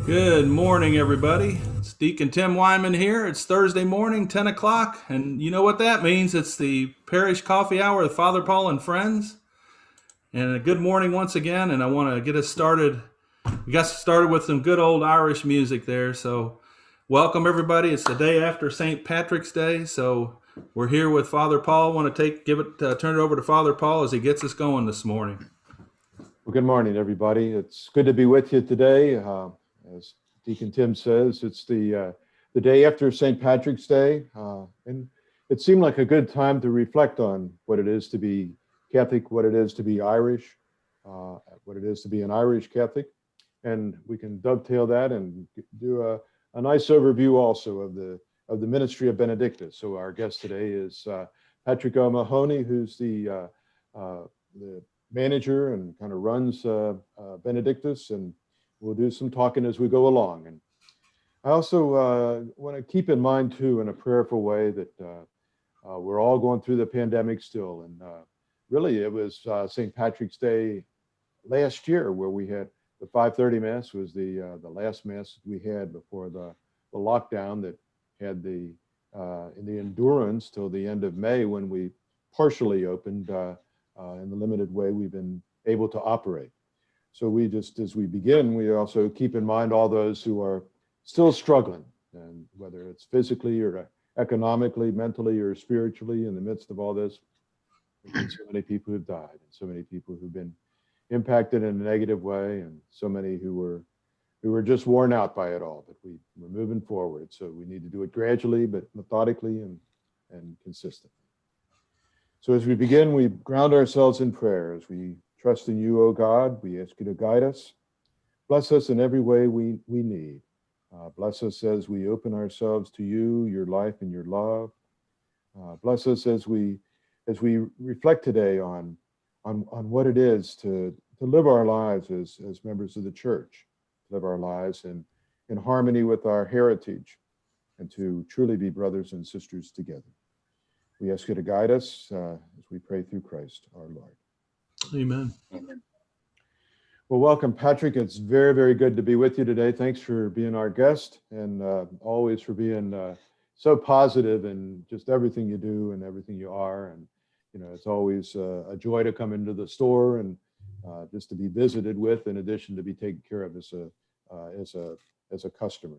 Good morning, everybody. It's Deacon Tim Wyman here. It's Thursday morning, 10 o'clock, and you know what that means. It's the Parish Coffee Hour with Father Paul and friends. And a good morning once again, and I want to get us started. We got started with some good old Irish music there, so welcome, everybody. It's the day after St. Patrick's Day, so we're here with Father Paul. Want to turn it over to Father Paul as he gets us going this morning. Well, good morning, everybody. It's good to be with you today. As Deacon Tim says, it's the day after St. Patrick's Day, and it seemed like a good time to reflect on what it is to be Catholic, what it is to be Irish, what it is to be an Irish Catholic, and we can dovetail that and do a nice overview also of the ministry of Benedictus. So our guest today is Patrick O'Mahony, who's the manager and kind of runs Benedictus, and we'll do some talking as we go along. And I also want to keep in mind too, in a prayerful way, that we're all going through the pandemic still. And really it was St. Patrick's Day last year where we had the 5:30 Mass was the last Mass we had before the lockdown that had the endurance till the end of May, when we partially opened in the limited way we've been able to operate. So we just, as we begin, we also keep in mind all those who are still struggling, and whether it's physically or economically, mentally or spiritually, in the midst of all this. There's been so many people who've died, and so many people who've been impacted in a negative way, and so many who were just worn out by it all. But we're moving forward, so we need to do it gradually, but methodically and consistently. So as we begin, we ground ourselves in prayer. As we trust in you, O God, we ask you to guide us. Bless us in every way we need. Bless us as we open ourselves to you, your life and your love. Bless us as we reflect today on what it is to live our lives as members of the church, live our lives in harmony with our heritage, and to truly be brothers and sisters together. We ask you to guide us as we pray through Christ our Lord. Amen. Amen. Well, welcome, Patrick. It's very, very good to be with you today. Thanks for being our guest, and always for being so positive in just everything you do and everything you are. And you know, it's always a joy to come into the store and just to be visited with, in addition to be taken care of as a customer.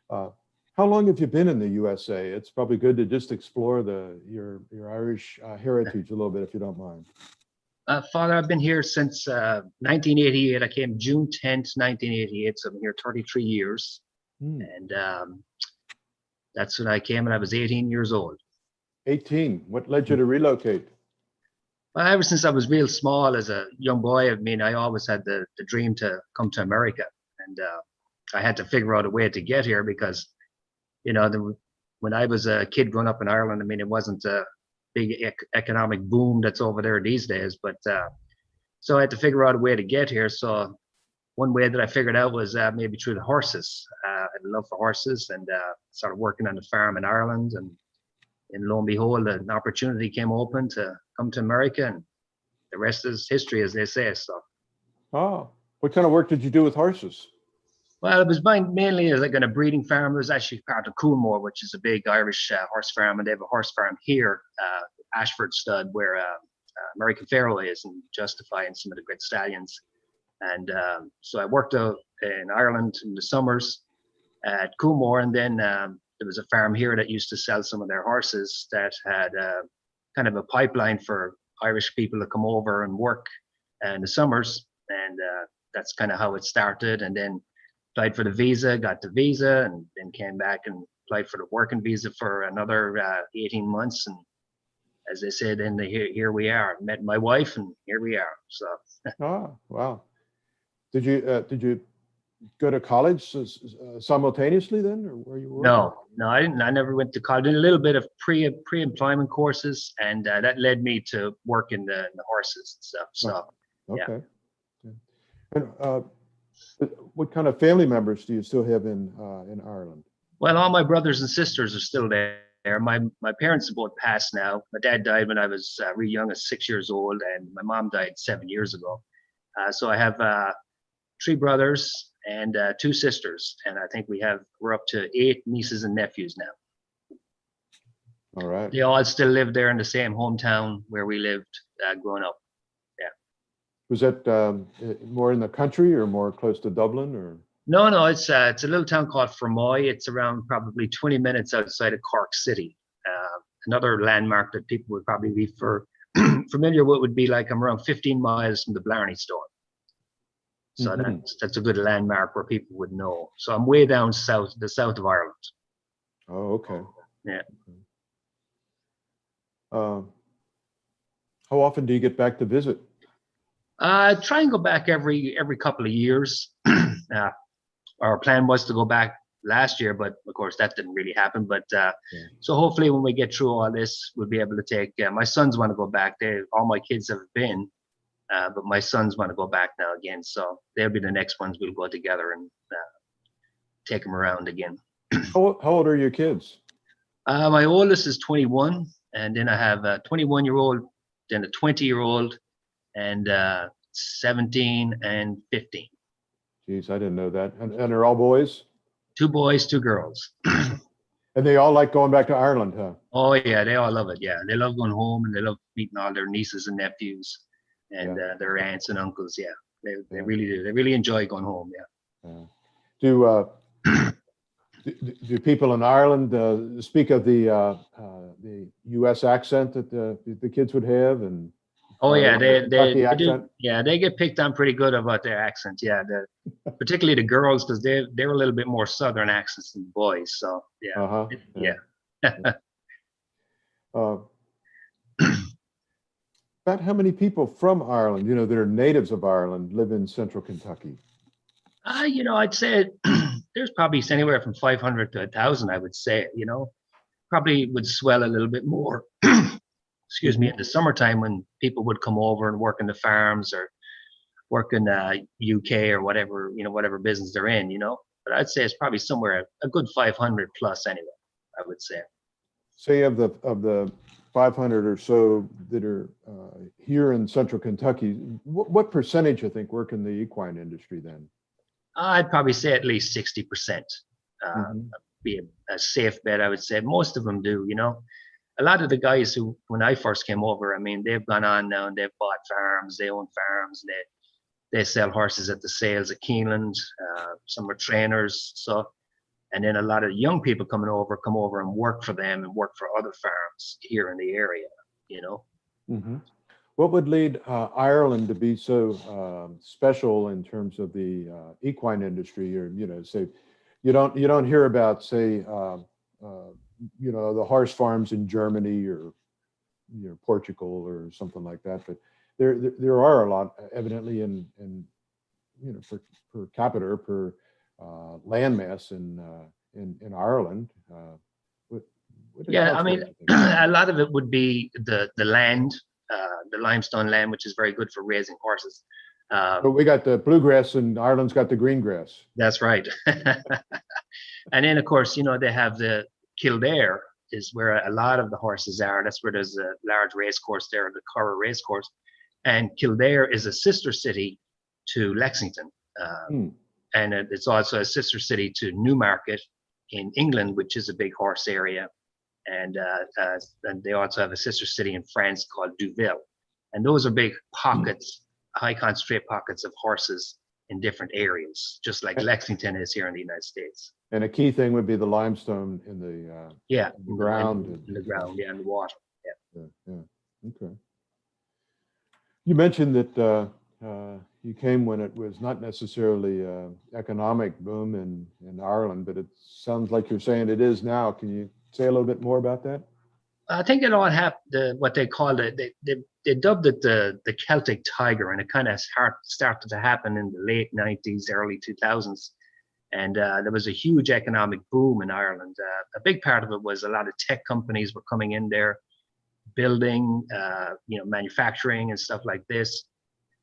How long have you been in the USA? It's probably good to just explore your Irish heritage a little bit, if you don't mind. Father, I've been here since 1988. I came June 10th, 1988, so I've been here 33 years. And that's when I came, and I was 18 years old. 18. What led you to relocate? Well, ever since I was real small as a young boy, I mean, I always had the dream to come to America. And I had to figure out a way to get here because, you know, when I was a kid growing up in Ireland, I mean, it wasn't a big economic boom that's over there these days. But so I had to figure out a way to get here. So one way that I figured out was maybe through the horses. I had a love for horses, and started working on the farm in Ireland. And lo and behold, an opportunity came open to come to America, and the rest is history, as they say. So. Oh, what kind of work did you do with horses? Well, it was mainly like on a breeding farm. It was actually part of Coolmore, which is a big Irish horse farm, and they have a horse farm here, Ashford Stud, where American Pharoah is, and Justify, and some of the great stallions. And so I worked in Ireland in the summers at Coolmore, and then there was a farm here that used to sell some of their horses that had kind of a pipeline for Irish people to come over and work in the summers, and that's kind of how it started. And then applied for the visa, got the visa, and then came back and applied for the working visa for another 18 months. And as they said, then here we are. Met my wife, and here we are. So. Oh, wow. Did you go to college simultaneously then, or where you were? No, I didn't. I never went to college. Did a little bit of pre-employment courses, and that led me to work in the horses and stuff. So. Okay. Yeah. And what kind of family members do you still have in Ireland? Well, all my brothers and sisters are still there. My parents are both passed now. My dad died when I was really young, at 6 years old, and my mom died 7 years ago. So I have 3 brothers and 2 sisters. And I think we're up to 8 nieces and nephews now. All right. They all still live there in the same hometown where we lived growing up. Was that more in the country or more close to Dublin, or? No, it's a little town called Fermoy. It's around probably 20 minutes outside of Cork City. Another landmark that people would probably be familiar with would be like I'm around 15 miles from the Blarney Stone. So that's a good landmark where people would know. So I'm way down south, the south of Ireland. Oh, okay. Yeah. How often do you get back to visit? Try and go back every couple of years. Our plan was to go back last year, but of course that didn't really happen. But so hopefully when we get through all this, we'll be able to take. My sons want to go back. All my kids have been, but my sons want to go back now again. So they'll be the next ones. We'll go together and take them around again. How old are your kids? My oldest is 21, and then I have a 21-year-old, then a 20-year-old, and 17 and 15. Geez, I didn't know that. And they're all boys? 2 boys, 2 girls. And they all like going back to Ireland, huh? Oh yeah, they all love it. Yeah, they love going home, and they love meeting all their nieces and nephews, and their aunts and uncles. Yeah, they really do. They really enjoy going home. Yeah. Do people in Ireland speak of the U.S. accent that the kids would have? And oh yeah, they accent? do. Yeah, they get picked on pretty good about their accents. Yeah, particularly the girls, because they're a little bit more Southern accents than the boys. So yeah, About how many people from Ireland, that are natives of Ireland, live in central Kentucky? I'd say there's probably anywhere from 500 to 1,000. I would say, probably would swell a little bit more. Excuse me, in the summertime when people would come over and work in the farms or work in UK or whatever, whatever business they're in, But I'd say it's probably somewhere a good 500 plus anyway, I would say. Say of the 500 or so that are here in central Kentucky, what percentage, I think, work in the equine industry then? I'd probably say at least 60%. Be a safe bet, I would say. Most of them do, A lot of the guys who, when I first came over, I mean, they've gone on now and they've bought farms, they own farms, they sell horses at the sales at Keeneland. Some are trainers, so. And then a lot of young people come over and work for them and work for other farms here in the area, What would lead Ireland to be so special in terms of the equine industry, or say you don't hear about, say, the horse farms in Germany or Portugal or something like that, but there are a lot, evidently, in per capita, per landmass in Ireland. I mean, a lot of it would be the land, the limestone land, which is very good for raising horses. But we got the bluegrass, and Ireland's got the green grass. That's right. And then, of course, they have the Kildare is where a lot of the horses are. That's where there's a large race course there, the Curragh race course. And Kildare is a sister city to Lexington. And it's also a sister city to Newmarket in England, which is a big horse area. And they also have a sister city in France called Deauville. And those are big pockets, high concentrate pockets of horses in different areas, just like Lexington is here in the United States. And a key thing would be the limestone in the ground. In the ground, and the water. Yeah. Okay. You mentioned that you came when it was not necessarily economic boom in Ireland, but it sounds like you're saying it is now. Can you say a little bit more about that? I think it all happened, what they called it, they dubbed it the Celtic Tiger, and it kind of started to happen in the late 90s, early 2000s. And there was a huge economic boom in Ireland. A big part of it was a lot of tech companies were coming in there, building, manufacturing and stuff like this.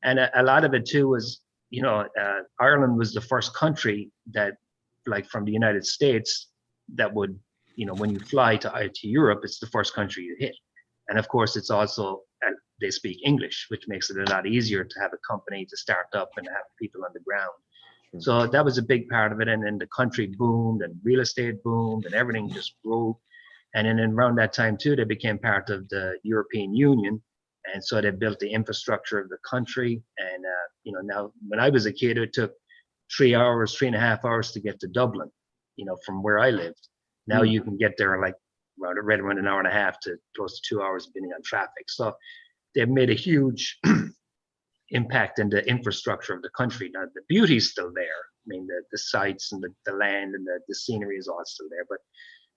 And a lot of it too was, Ireland was the first country that, like from the United States, that would, when you fly to Europe, it's the first country you hit. And of course, it's also, they speak English, which makes it a lot easier to have a company to start up and have people on the ground. sure. So that was a big part of it. And then the country boomed and real estate boomed and everything just grew. And then around that time too, they became part of the European Union. And so they built the infrastructure of the country. And, now when I was a kid, it took 3.5 hours to get to Dublin, from where I lived. Now you can get there like right around an hour and a half to close to 2 hours, depending on traffic. So they've made a huge impact in the infrastructure of the country. Now the beauty's still there. I mean, the sites and the land and the scenery is all still there, but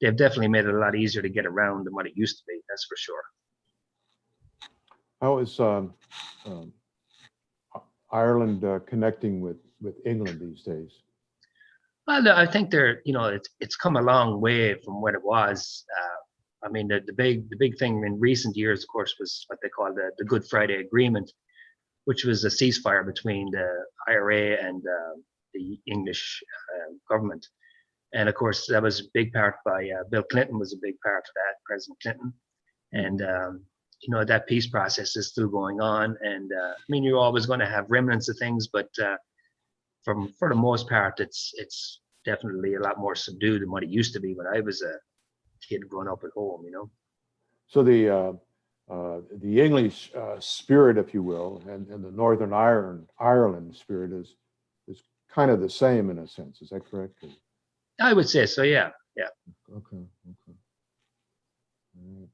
they've definitely made it a lot easier to get around than what it used to be. That's for sure. How is Ireland connecting with England these days? Well, I think it's come a long way from what it was. I mean, the big thing in recent years, of course, was what they call the Good Friday Agreement, which was a ceasefire between the IRA and the English government. And of course, that was a big part by Bill Clinton was a big part of that, President Clinton. And that peace process is still going on. And I mean, you're always going to have remnants of things, but for the most part, it's definitely a lot more subdued than what it used to be when I was a kid growing up at home. So the English spirit, if you will, and the Northern Ireland spirit is kind of the same in a sense. Is that correct? I would say so. Yeah. Yeah. Okay. Okay. All right.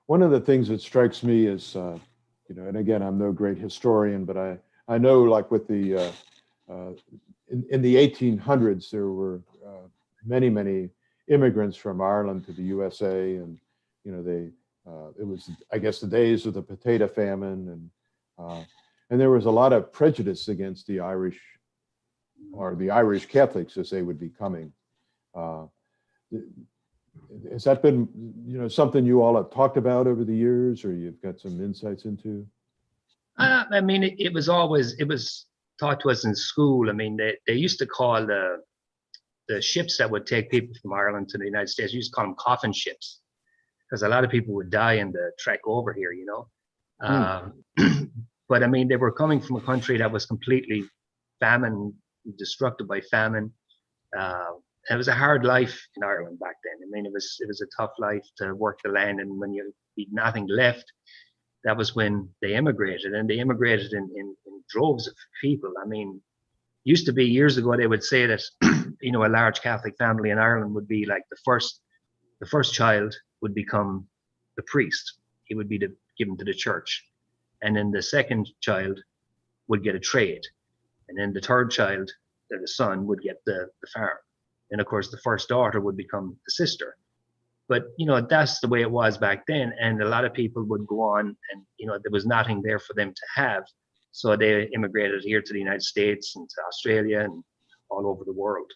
One of the things that strikes me is, and again, I'm no great historian, but I know, like with the in the 1800s, there were many immigrants from Ireland to the USA, and it was, I guess, the days of the potato famine, and there was a lot of prejudice against the Irish, or the Irish Catholics as they would be coming. Has that been, something you all have talked about over the years, or you've got some insights into? I mean, it was taught to us in school. I mean, they used to call the ships that would take people from Ireland to the United States, used to call them coffin ships, because a lot of people would die in the trek over here, But I mean, they were coming from a country that was completely destructed by famine. It was a hard life in Ireland back then. I mean, it was a tough life to work the land, and when you had nothing left, that was when they immigrated, and they immigrated in droves of people. I mean, used to be years ago, they would say that, a large Catholic family in Ireland would be like the first child would become the priest. He would be given to the church. And then the second child would get a trade. And then the third child, the son, would get the farm. And of course, the first daughter would become the sister. But, that's the way it was back then. And a lot of people would go on and, there was nothing there for them to have. So they immigrated here to the United States and to Australia and all over the world.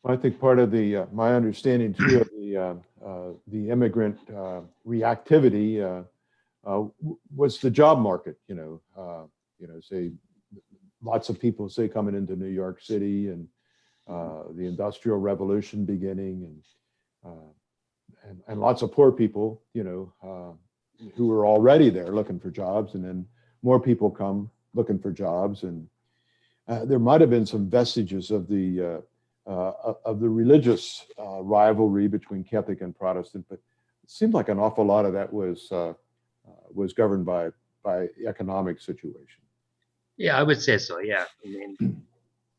I think part of my understanding too of the immigrant reactivity was the job market. Say lots of people say coming into New York City, and the Industrial Revolution beginning, and lots of poor people, who were already there looking for jobs, and then more people come looking for jobs, and there might have been some vestiges of the religious rivalry between Catholic and Protestant, but it seemed like an awful lot of that was governed by economic situation. Yeah, I would say so. Yeah, I mean,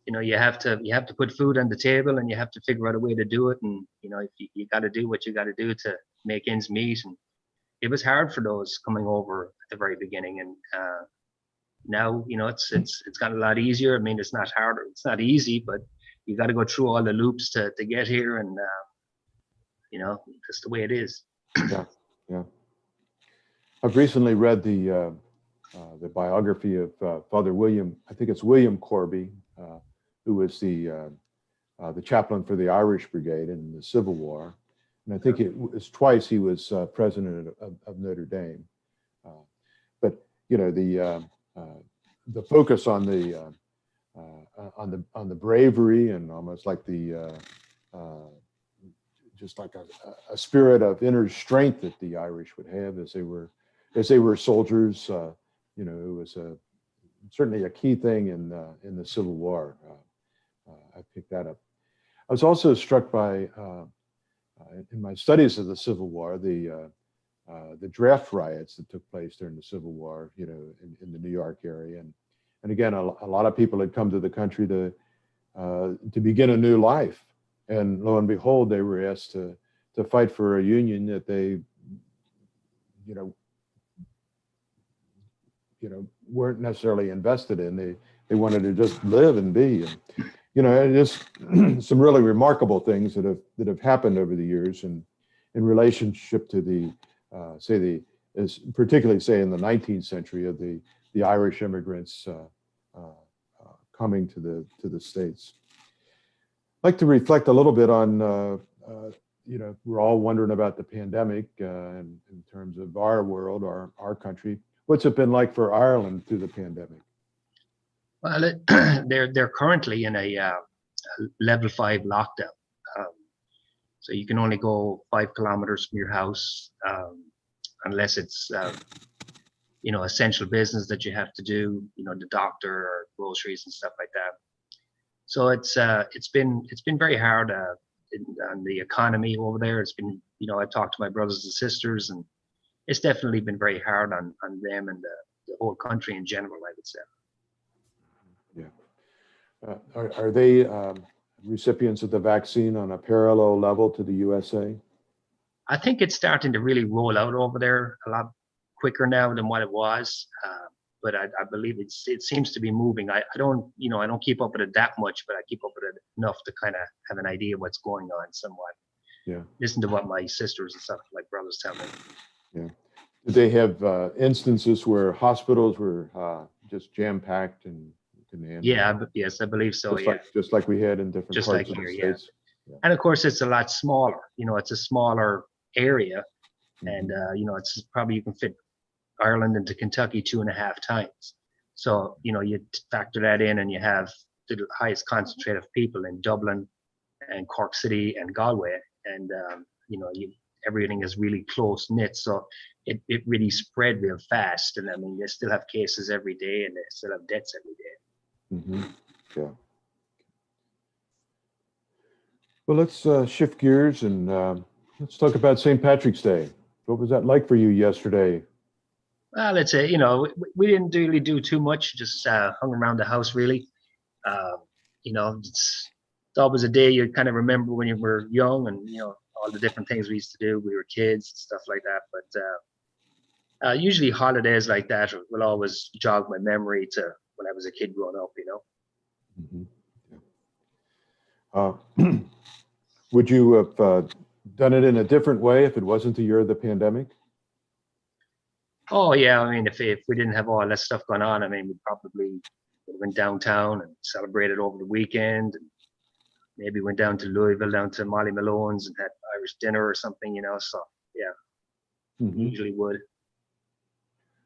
you have to put food on the table, and you have to figure out a way to do it, and if you got to do what you got to do to make ends meet, and it was hard for those coming over at the very beginning, and now it's gotten a lot easier. I mean, it's not harder, it's not easy, but you got to go through all the loops to get here, and that's the way it is. Yeah. I've recently read the biography of Father William. I think it's William Corby, who was the chaplain for the Irish Brigade in the Civil War, and I think it was twice he was president of Notre Dame. But the focus on the bravery, and almost like just like a spirit of inner strength that the Irish would have as they were soldiers. It was certainly a key thing in the Civil War. I picked that up. I was also struck by, in my studies of the Civil War, the draft riots that took place during the Civil War, in the New York area. And again, a lot of people had come to the country to begin a new life. And lo and behold, they were asked to fight for a union that they, weren't necessarily invested in. They wanted to just live and be. And just some really remarkable things that have happened over the years, and in relationship to particularly say in the 19th century, of the Irish immigrants coming to the States. I'd like to reflect a little bit on, we're all wondering about the pandemic in terms of our world, our country. What's it been like for Ireland through the pandemic? Well, they're currently in a level 5 lockdown. So you can only go 5 kilometers from your house unless it's essential business that you have to do, the doctor or groceries and stuff like that. So it's been very hard on the economy over there. It's been, I talked to my brothers and sisters, and it's definitely been very hard on them and the whole country in general, I would say. Yeah. Are they recipients of the vaccine on a parallel level to the USA? I think it's starting to really roll out over there a lot quicker now than what it was. But I believe it seems to be moving. I don't keep up with it that much, but I keep up with it enough to kind of have an idea what's going on somewhat. Yeah. Listen to what my sisters and stuff, like brothers, tell me. Yeah. Did they have instances where hospitals were just jam-packed and Yeah, yes, I believe so. Just like we had in different just parts like of the here, States. Yeah. And of course, it's a lot smaller. It's a smaller area, Mm-hmm. and it's probably you can fit Ireland into Kentucky 2.5 times. So you factor that in, and you have the highest concentration of people in Dublin and Cork City and Galway, and everything is really close knit. So it really spread real fast, and I mean they still have cases every day, and they still have deaths every day. Mm-hmm. Yeah. Well, let's shift gears and let's talk about St. Patrick's Day. What was that like for you yesterday? Well, let's say we didn't really do too much. Just hung around the house really. It's always a day you kind of remember when you were young, and all the different things we used to do. We were kids and stuff like that. But usually holidays like that will always jog my memory to when I was a kid growing up. Mm-hmm. Yeah. Would you have done it in a different way if it wasn't the year of the pandemic? Oh yeah, I mean, if we didn't have all that stuff going on, I mean, we probably would have went downtown and celebrated over the weekend, and maybe went down to Louisville, down to Molly Malone's, and had Irish dinner or something. So yeah, Mm-hmm. usually would.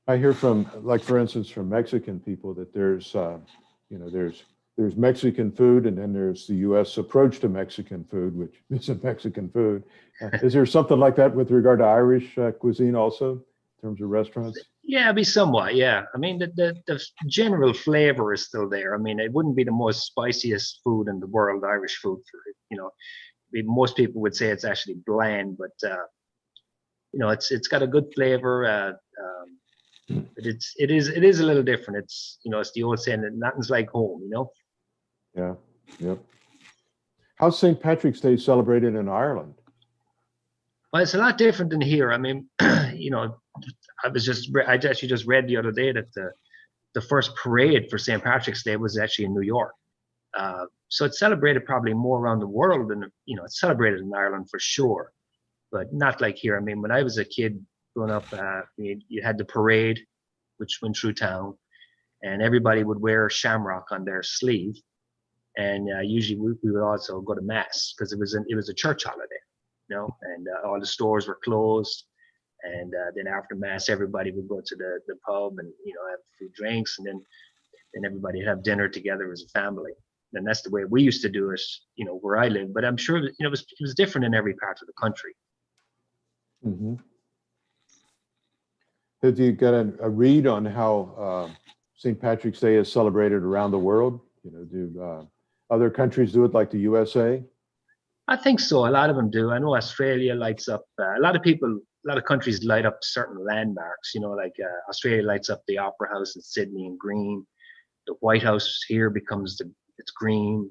I hear from, like, for instance, from Mexican people that there's Mexican food, and then there's the U.S. approach to Mexican food, which isn't Mexican food. Is there something like that with regard to Irish cuisine also, in terms of restaurants? Yeah, it'd be somewhat. Yeah, I mean, the general flavor is still there. I mean, it wouldn't be the most spiciest food in the world, Irish food. Most people would say it's actually bland, but it's got a good flavor. But it is a little different. It's it's the old saying that nothing's like home. Yeah. Yep. How's St. Patrick's Day celebrated in Ireland? Well, it's a lot different than here. I mean, I actually just read the other day that the first parade for St. Patrick's Day was actually in New York. So it's celebrated probably more around the world than it's celebrated in Ireland for sure, but not like here. I mean, when I was a kid growing up, you had the parade, which went through town, and everybody would wear a shamrock on their sleeve. And usually we would also go to mass because it was a church holiday, and all the stores were closed. And then after mass, everybody would go to the pub and have a few drinks, and then everybody would have dinner together as a family. And that's the way we used to do it, where I live. But I'm sure that it was different in every part of the country. Mm-hmm. Did you get a read on how St. Patrick's Day is celebrated around the world? Do other countries do it like the USA? I think so. A lot of them do. I know Australia lights up. A lot of countries light up certain landmarks. Like Australia lights up the Opera House in Sydney in green. The White House here becomes it's green.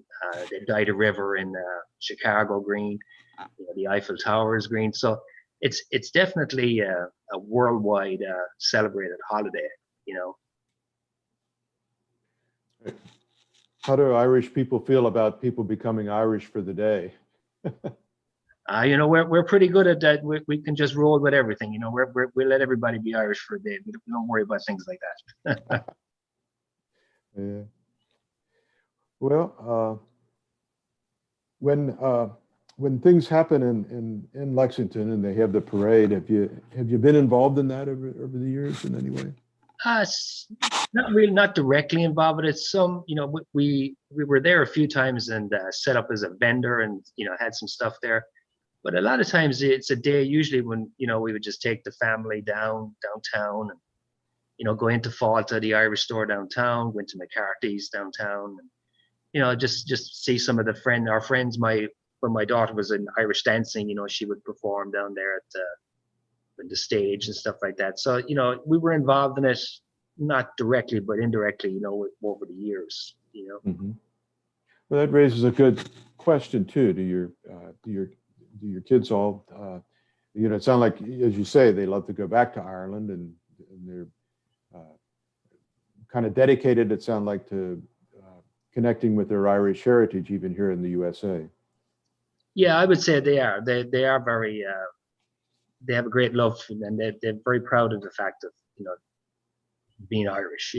They dyed a river in Chicago green. The Eiffel Tower is green. So it's definitely a worldwide celebrated holiday. How do Irish people feel about people becoming Irish for the day? We're pretty good at that. We can just roll with everything. We let everybody be Irish for a day. We don't worry about things like that. Yeah. Well, when things happen in Lexington and they have the parade, have you been involved in that over the years in any way? Not directly involved, but it's we were there a few times and set up as a vendor and had some stuff there. But a lot of times it's a day usually when we would just take the family downtown and go into Falta, the Irish store downtown, went to McCarthy's downtown, and just see some of our friends. When my daughter was in Irish dancing, she would perform down there at the stage and stuff like that. So we were involved in it, not directly but indirectly, over the years. Mm-hmm. Well, that raises a good question too. Do your kids all it sounds like, as you say, they love to go back to Ireland and they're kind of dedicated, it sounds like, to connecting with their Irish heritage even here in the USA. Yeah, I would say they are. They are very they have a great love and they're very proud of the fact of being Irish,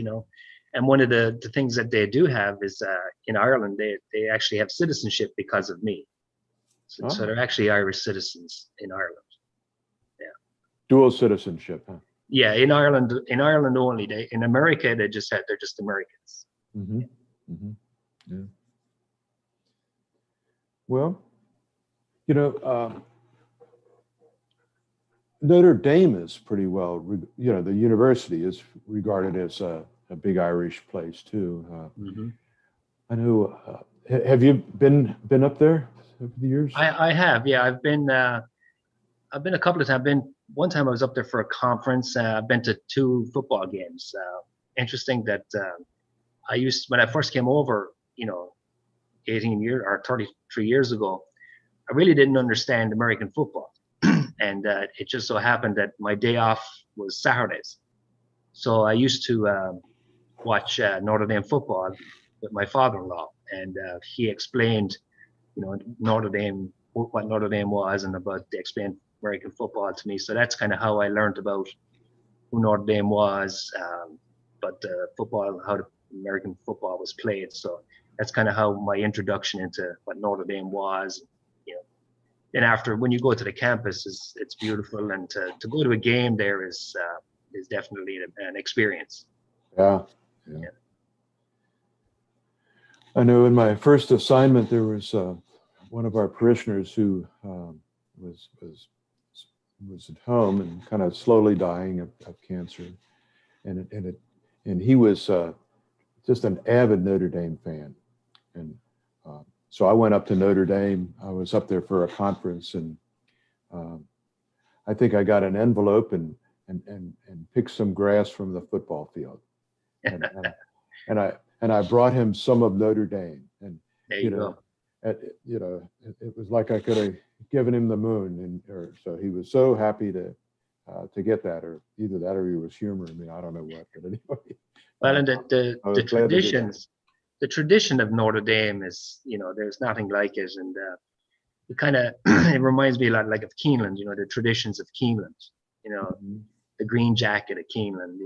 and one of the things that they do have is in Ireland they actually have citizenship because of me, so they're actually Irish citizens in Ireland. Yeah, dual citizenship, huh? Yeah, in Ireland only. In America they're just Americans. Mm-hmm. Mm-hmm. Yeah. Well, Notre Dame is pretty well, the university is regarded as a big Irish place too. Mm-hmm. I know. Have you been up there over the years? I have. Yeah, I've been a couple of times. One time I was up there for a conference. I've been to 2 football games. Interesting that when I first came over, 18 years or 33 years ago, I really didn't understand American football. And it just so happened that my day off was Saturdays. So I used to watch Notre Dame football with my father-in-law. And he explained, Notre Dame, what Notre Dame was and they explained American football to me. So that's kind of how I learned about who Notre Dame was, but football, how the American football was played. So that's kind of how my introduction into what Notre Dame was. And after, when you go to the campus, it's beautiful, and to go to a game there is definitely an experience. Yeah. I know in my first assignment there was one of our parishioners who was at home and kind of slowly dying of cancer, and he was just an avid Notre Dame fan, and so I went up to Notre Dame. I was up there for a conference, and I think I got an envelope and picked some grass from the football field, and I brought him some of Notre Dame, and there you go. It was like I could have given him the moon, so he was so happy to get that, or either that or he was humoring me. I don't know what, but anyway. Well, and the traditions. The tradition of Notre Dame is, there's nothing like it, and it kind of it reminds me a lot like of Keeneland. The traditions of Keeneland. Mm-hmm. The green jacket of Keeneland.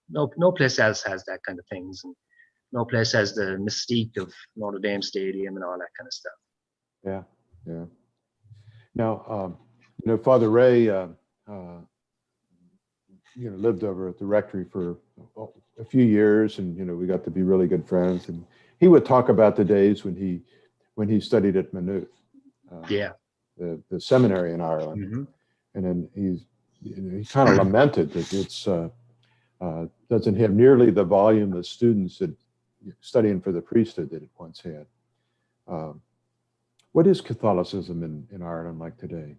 No place else has that kind of things, and no place has the mystique of Notre Dame Stadium and all that kind of stuff. Yeah. Now, Father Ray, lived over at the rectory for a few years, and we got to be really good friends. And he would talk about the days when he studied at Maynooth, the seminary in Ireland. Mm-hmm. And then he kind of lamented that it's doesn't have nearly the volume of students that studying for the priesthood that it once had. What is Catholicism in Ireland like today?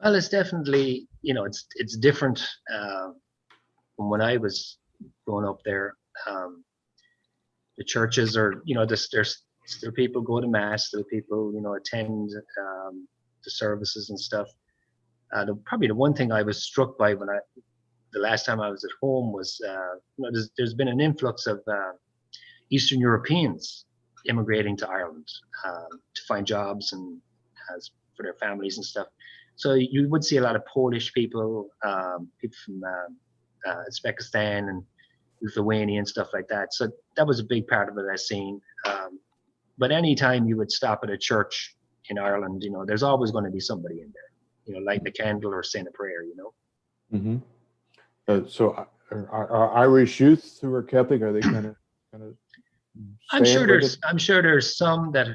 Well, it's definitely, it's different from when I was growing up there. The churches are, there's still people go to mass, still people, attend the services and stuff. Probably the one thing I was struck by the last time I was at home was, there's been an influx of Eastern Europeans immigrating to Ireland to find jobs and for their families and stuff. So you would see a lot of Polish people, people from Uzbekistan and Lithuania and stuff like that. So that was a big part of it I seen. But anytime you would stop at a church in Ireland, there's always going to be somebody in there, lighting a candle or saying a prayer, Mm-hmm. So are Irish youth who are Catholic, are they kind of I'm sure there's some that,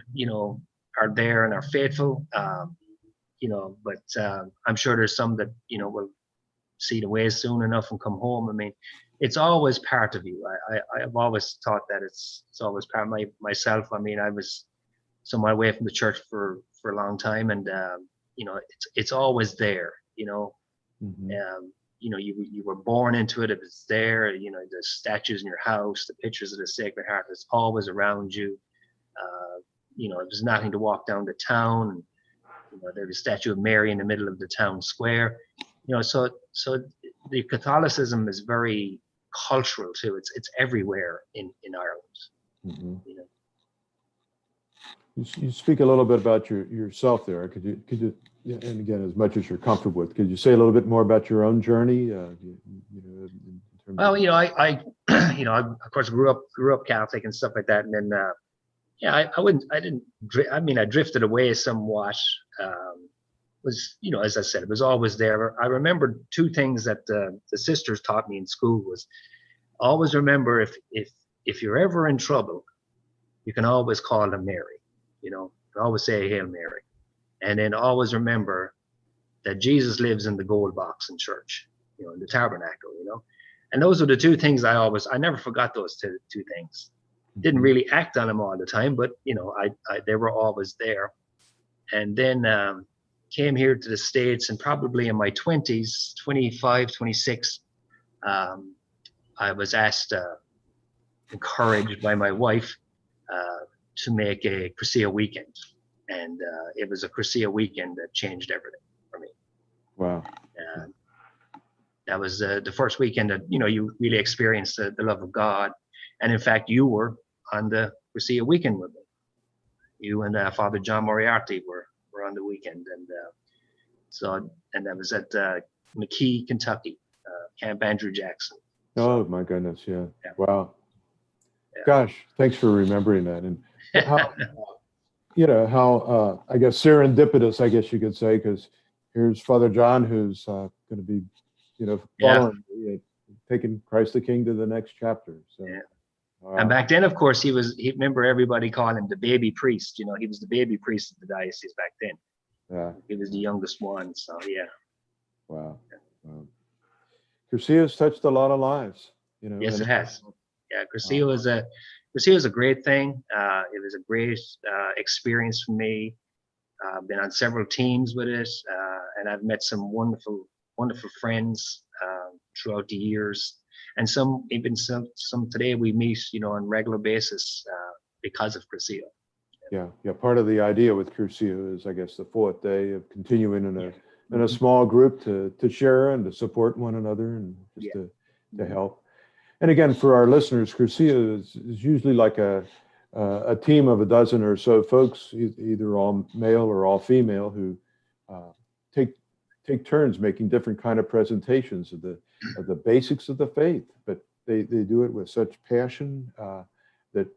are there and are faithful, but I'm sure there's some that, will see the way soon enough and come home. I mean, it's always part of you. I've always thought that it's always part of myself. I mean, I was somewhere away from the church for a long time, and it's always there. Mm-hmm. You were born into it. It was there. The statues in your house, the pictures of the Sacred Heart. It's always around you. There's nothing to walk down the town. There's a statue of Mary in the middle of the town square. So the Catholicism is very cultural too. It's everywhere in Ireland. Mm-hmm. You speak a little bit about yourself there. Could you, and again, as much as you're comfortable with, could you say a little bit more about your own journey? Well, I of course grew up Catholic and stuff like that, and then I drifted away somewhat. As I said, it was always there. I remember two things that the sisters taught me in school was always remember if you're ever in trouble, you can always call them Mary. You can always say Hail Mary, and then always remember that Jesus lives in the gold box in church, in the tabernacle. And those are the two things I never forgot those two things. Didn't really act on them all the time, but they were always there. And then came here to the States, and probably in my 20s, 25, 26, I was encouraged by my wife to make a Crescia weekend. And it was a Crescia weekend that changed everything for me. Wow. That was the first weekend that, you really experienced the love of God. And in fact, you were on the Crescia weekend with me. You and Father John Moriarty were on the weekend. And that was at McKee, Kentucky, Camp Andrew Jackson. Oh my goodness. Yeah. Wow. Yeah. Gosh, thanks for remembering that. And how, I guess serendipitous, I guess you could say, because here's Father John, who's going to be, following, taking Christ the King to the next chapter. So, and back then, of course, he remember everybody called him the baby priest. He was the baby priest of the diocese back then. Yeah. He was the youngest one. So, yeah. Wow. Crescia has touched a lot of lives, Yes, it has. Yeah, Crescia was a great thing. It was a great experience for me. I've been on several teams with it, and I've met some wonderful friends throughout the years, and some today we meet, on a regular basis because of Crescia. Yeah. Part of the idea with Crescia is, I guess, the fourth day of continuing in a small group to share and to support one another and just to help. And again, for our listeners, Crescia is usually like a team of a dozen or so folks, either all male or all female, who take turns making different kind of presentations of the basics of the faith. But they do it with such passion that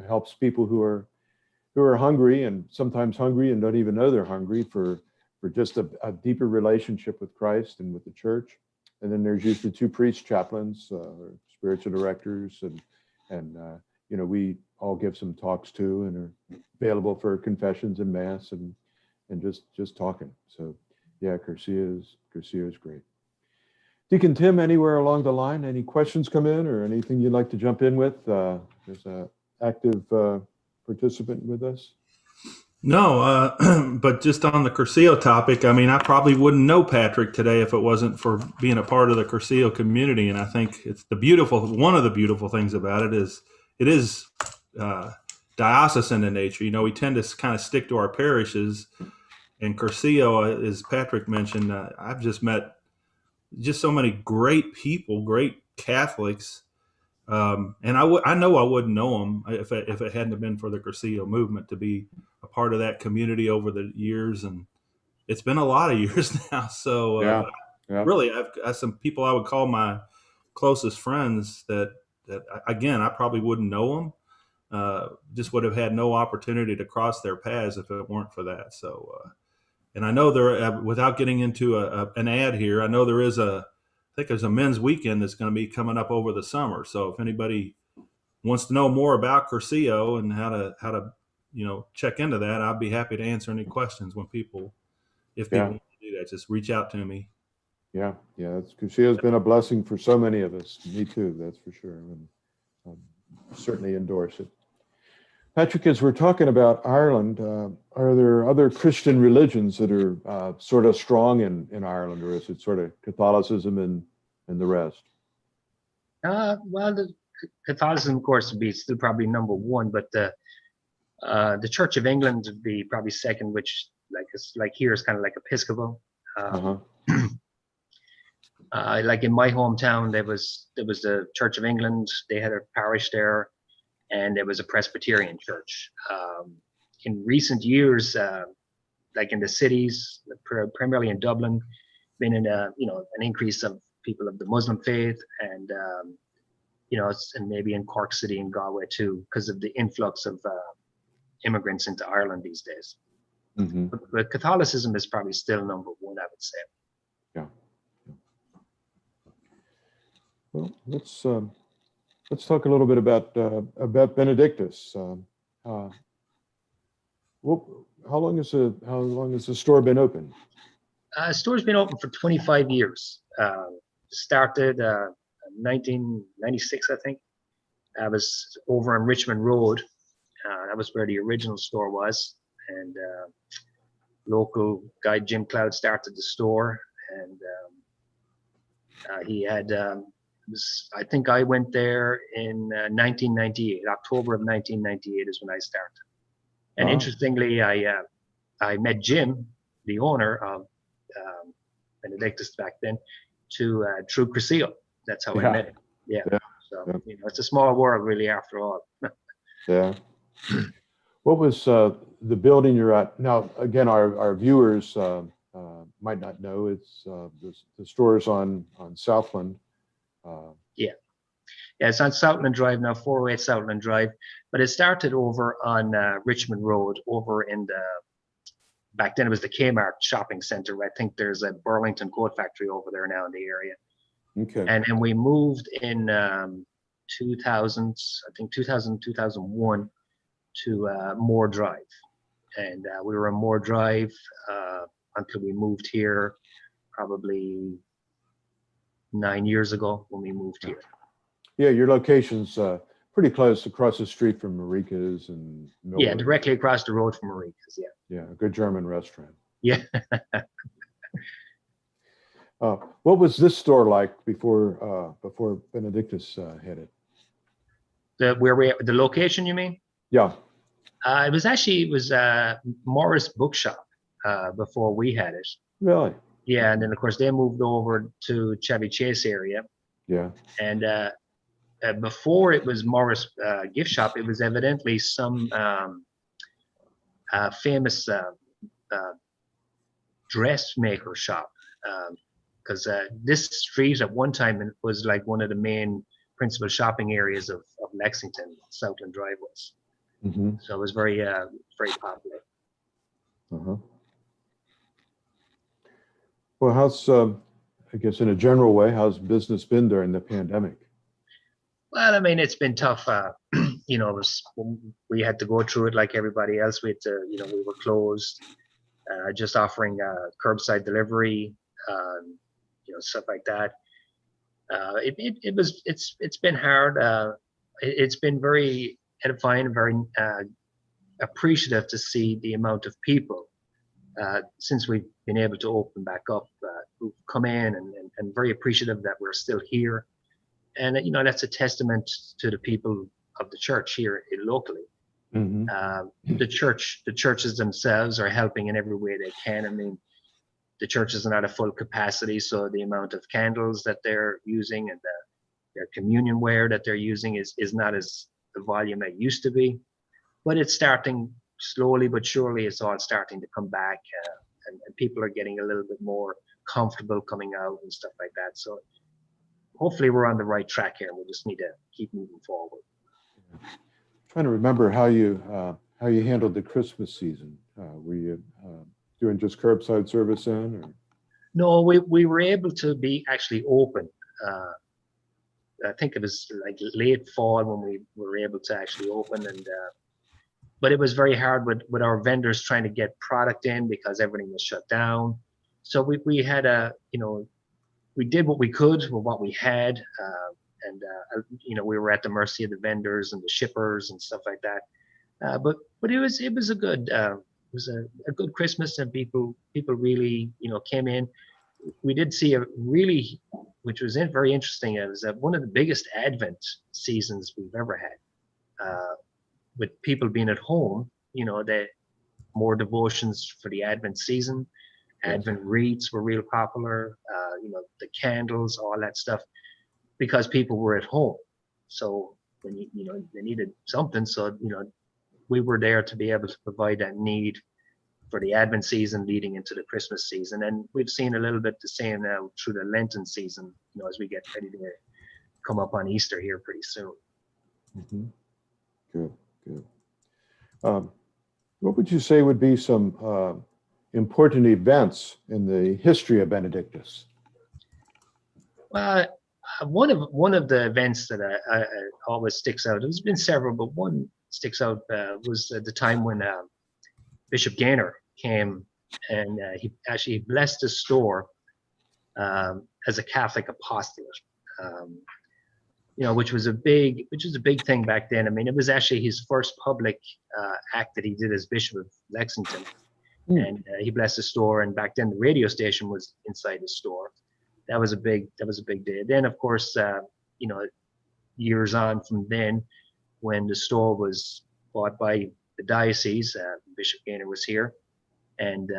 helps people who are hungry, and sometimes hungry and don't even know they're hungry, for just a deeper relationship with Christ and with the church. And then there's usually two priest chaplains, spiritual directors, and we all give some talks too, and are available for confessions and mass and just talking. So yeah, Crescia is great. Deacon Tim, anywhere along the line, any questions come in or anything you'd like to jump in with? There's an active participant with us. No, but just on the Cursillo topic, I mean, I probably wouldn't know Patrick today if it wasn't for being a part of the Cursillo community. And I think it's one of the beautiful things about it is diocesan in nature. You know, we tend to kind of stick to our parishes. And Cursillo, as Patrick mentioned, I've just met just so many great people, great Catholics. And I know I wouldn't know them if it hadn't have been for the Cursillo movement to be a part of that community over the years. And it's been a lot of years now. So really, I've got some people I would call my closest friends that again, I probably wouldn't know them. Just would have had no opportunity to cross their paths if it weren't for that. So, and I know there, without getting into an ad here, I know I think there's a men's weekend that's going to be coming up over the summer. So if anybody wants to know more about Cursillo and how to check into that, I'd be happy to answer any questions if people want to do that. Just reach out to me. Yeah. Cursillo's been a blessing for so many of us. Me too, that's for sure. And certainly endorse it. Patrick, as we're talking about Ireland, are there other Christian religions that are sort of strong in Ireland, or is it sort of Catholicism and the rest? Well, the Catholicism, of course, would be still probably number one, but the Church of England would be probably second, which like here is kind of like Episcopal. Like in my hometown, there was the Church of England. They had a parish there, and there was a Presbyterian church. In recent years, like in the cities, primarily in Dublin, been in an increase of people of the Muslim faith, and and maybe in Cork City and Galway too, because of the influx of immigrants into Ireland these days. Mm-hmm. But Catholicism is probably still number one, I would say. Yeah. Well, let's talk a little bit about Benedictus. How long has the store been open? The store's been open for 25 years. Started 1996, I think. I was over on Richmond Road. That was where the original store was, and local guy Jim Cloud started the store, and he had. I think I went there in 1998. October of 1998 is when I started. And interestingly, I met Jim, the owner of Benedictus back then, through Cursillo. That's how I met him. Yeah. So it's a small world, really, after all. Yeah. What was the building you're at now? Again, our viewers might not know. It's the store's on Southland. It's on Southland Drive now, 408 Southland Drive, but it started over on Richmond Road, over in back then it was the Kmart shopping center. I think there's a Burlington coat factory over there now in the area. Okay. And then we moved in 2000, 2001 to Moore Drive. And we were on Moore Drive until we moved here probably 9 years ago when we moved here. Yeah, your location's pretty close, across the street from Marika's and Millwood. Yeah, directly across the road from Marika's. Yeah, a good German restaurant. Yeah. What was this store like before Benedictus had it? The location, you mean? Yeah. It was Morris Bookshop before we had it. Really? Yeah, and then of course they moved over to Chevy Chase area. Yeah. And before it was Morris Gift Shop, it was evidently some famous dressmaker shop, because this street at one time was like one of the main principal shopping areas of Lexington. Southland Drive was. Mm-hmm. So it was very popular. Uh-huh. Well, how's I guess in a general way, how's business been during the pandemic? Well, I mean, it's been tough. We had to go through it like everybody else. We had to, we were closed, just offering curbside delivery, stuff like that. It's been hard. It's been very edifying and very appreciative to see the amount of people since we've been able to open back up who've come in and very appreciative that we're still here. And that's a testament to the people of the church here locally. Mm-hmm. The churches themselves are helping in every way they can. I mean, the churches are not at full capacity, so the amount of candles that they're using and their communion ware that they're using is not as the volume it used to be. But it's starting slowly but surely. It's all starting to come back, and people are getting a little bit more comfortable coming out and stuff like that. So hopefully we're on the right track here. We just need to keep moving forward. Trying to remember how you handled the Christmas season. Were you doing just curbside service then? Or? No, we were able to be actually open. I think it was like late fall when we were able to actually open, and but it was very hard with our vendors trying to get product in because everything was shut down. So we had we did what we could with what we had, and we were at the mercy of the vendors and the shippers and stuff like that. But it was a good a good Christmas, and people really came in. We did see which was very interesting. It was one of the biggest Advent seasons we've ever had, with people being at home. That more devotions for the Advent season. Advent wreaths were real popular. The candles, all that stuff, because people were at home. So when they needed something, so we were there to be able to provide that need for the Advent season leading into the Christmas season. And we've seen a little bit the same now through the Lenten season, as we get ready to come up on Easter here pretty soon. Mm-hmm. Good. What would you say would be some important events in the history of Benedictus? One of the events that I always sticks out, there's been several, but one sticks out was the time when Bishop Gaynor came and he actually blessed the store as a Catholic apostolate, which was a big thing back then. I mean, it was actually his first public act that he did as Bishop of Lexington, and he blessed the store. And back then, the radio station was inside the store. That was a big day. Then, of course, years on from then, when the store was bought by the diocese, Bishop Gaynor was here, and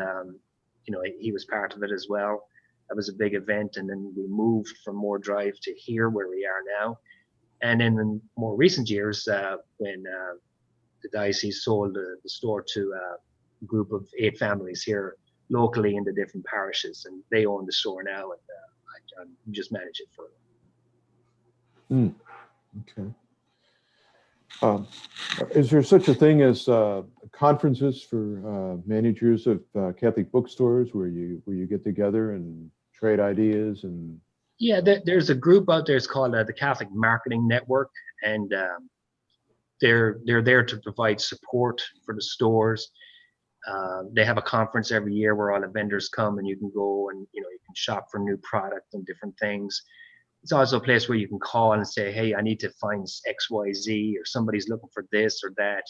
he was part of it as well. That was a big event, and then we moved from Moore Drive to here where we are now. And then in more recent years, when the diocese sold the store to a group of 8 families here locally in the different parishes, and they own the store now, and I just manage it for them. Okay. Is there such a thing as conferences for managers of Catholic bookstores where you get together and trade ideas? And yeah, there's a group out there. It's called the Catholic Marketing Network, and they're there to provide support for the stores. They have a conference every year where all the vendors come, and you can go and you can shop for new product and different things. It's also a place where you can call and say, hey, I need to find XYZ, or somebody's looking for this or that.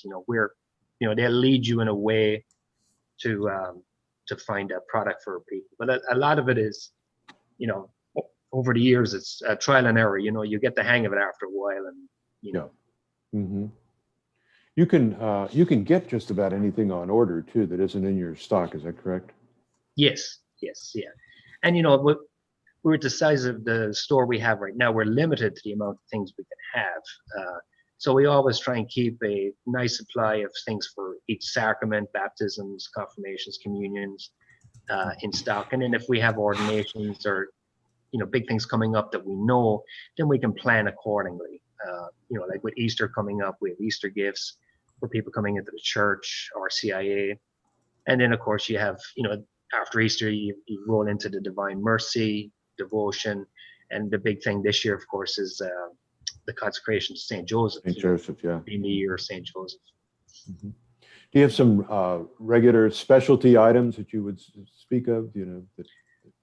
They'll lead you in a way to find a product for people. But a lot of it is, over the years, it's trial and error. You get the hang of it after a while, and Mm-hmm. You can get just about anything on order too that isn't in your stock. Is that correct? Yes, yeah. And we're at the size of the store we have right now. We're limited to the amount of things we can have. So we always try and keep a nice supply of things for each sacrament, baptisms, confirmations, communions in stock. And then if we have ordinations or big things coming up that we know, then we can plan accordingly. Like with Easter coming up, we have Easter gifts for people coming into the church or CIA. And then of course you have, after Easter, you roll into the Divine Mercy, devotion. And the big thing this year, of course, is the consecration to St. Joseph. St. Joseph, yeah. In the year of St. Joseph. Mm-hmm. Do you have some regular specialty items that you would speak of, that